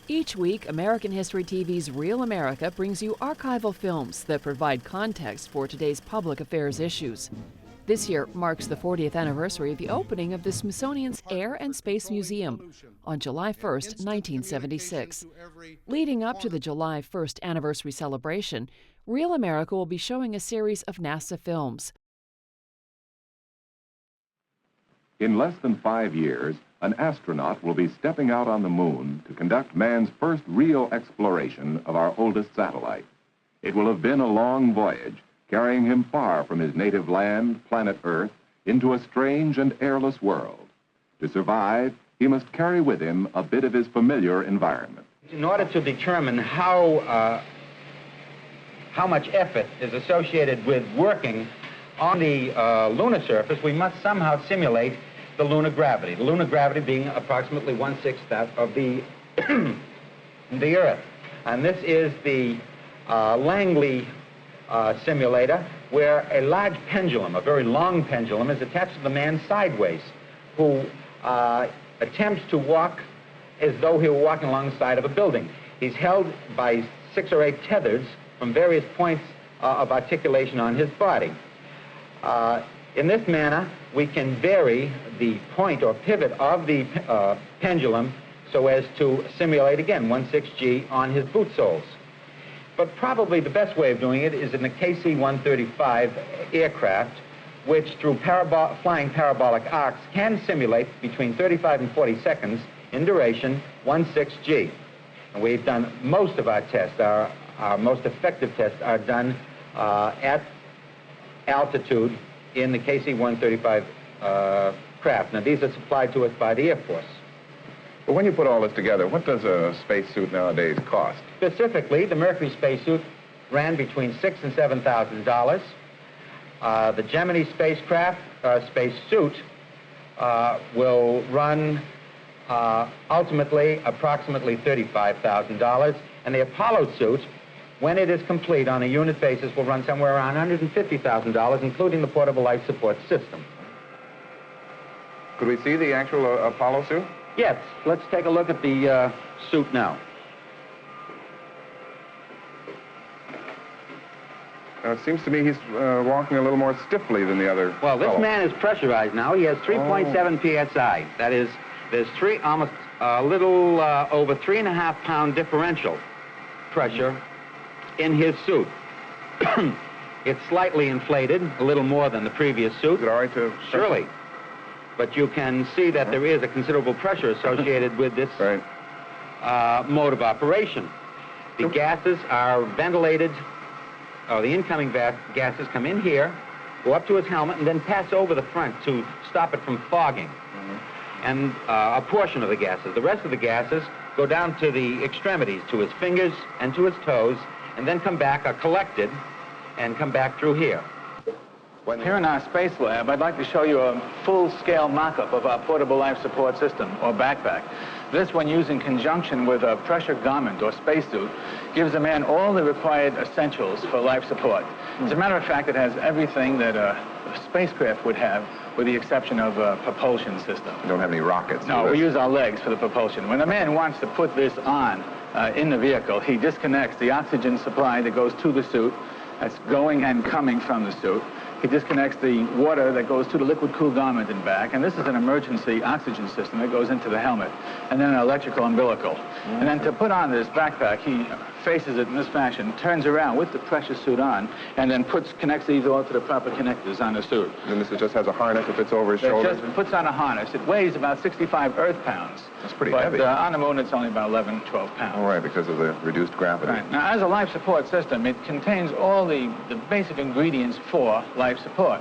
Each week, American History TV's Real America brings you archival films that provide context for today's public affairs issues. This year marks the 40th anniversary of the opening of the Smithsonian's Air and Space Museum on July 1st, 1976. Leading up to the July 1st anniversary celebration, Real America will be showing a series of NASA films. In less than 5 years, an astronaut will be stepping out on the moon to conduct man's first real exploration of our oldest satellite. It will have been a long voyage, carrying him far from his native land, planet Earth, into a strange and airless world. To survive, he must carry with him a bit of his familiar environment. In order to determine how much effort is associated with working on the lunar surface, we must somehow simulate the lunar gravity. The lunar gravity being approximately 1/6 that of the the Earth. And this is the Langley simulator, where a large pendulum, a very long pendulum, is attached to the man sideways, who attempts to walk as though he were walking along the side of a building. He's held by 6 or 8 tethers from various points of articulation on his body. In this manner, we can vary the point or pivot of the pendulum so as to simulate, again, 1/6 on his boot soles. But probably the best way of doing it is in the KC-135 aircraft, which through flying parabolic arcs can simulate between 35 and 40 seconds in duration 1/6. And we've done most of our tests. Our most effective tests are done at altitude in the KC-135 craft. Now, these are supplied to us by the Air Force. But when you put all this together, what does a spacesuit nowadays cost? Specifically, the Mercury spacesuit ran between $6,000 and $7,000. The Gemini spacecraft spacesuit will run ultimately approximately $35,000, and the Apollo suit, when it is complete on a unit basis, will run somewhere around $150,000, including the portable life support system. Could we see the actual Apollo suit? Yes, let's take a look at the suit now. It seems to me he's walking a little more stiffly than the other. Well, this fellow. man is pressurized now. He has 3.7 psi. That is, there's almost a little over 3.5 pound differential pressure in his suit. It's slightly inflated, a little more than the previous suit. Is it all right to... Surely. But you can see that there is a considerable pressure associated with this mode of operation. The gases are ventilated, or the incoming gases come in here, go up to his helmet, and then pass over the front to stop it from fogging. And a portion of the gases. The rest of the gases go down to the extremities, to his fingers and to his toes, and then come back, are collected, and come back through here. Here in our space lab, I'd like to show you a full-scale mock-up of our portable life support system, or backpack. This, when used in conjunction with a pressure garment or spacesuit, gives a man all the required essentials for life support. As a matter of fact, it has everything that a spacecraft would have, with the exception of a propulsion system. You don't have any rockets? No, we use our legs for the propulsion. When a man wants to put this on in the vehicle, he disconnects the oxygen supply that goes to the suit, that's going and coming from the suit. He disconnects the water that goes to the liquid-cooled garment and back, and this is an emergency oxygen system that goes into the helmet, and then an electrical umbilical. And then to put on this backpack, he faces it in this fashion, turns around with the pressure suit on, and then connects these all to the proper connectors on the suit. And this just has a harness that fits over his shoulders? It just puts on a harness. It weighs about 65 Earth pounds. That's pretty heavy. But on the moon, it's only about 11, 12 pounds. All right, because of the reduced gravity. Right. Now, as a life support system, it contains all the basic ingredients for life support.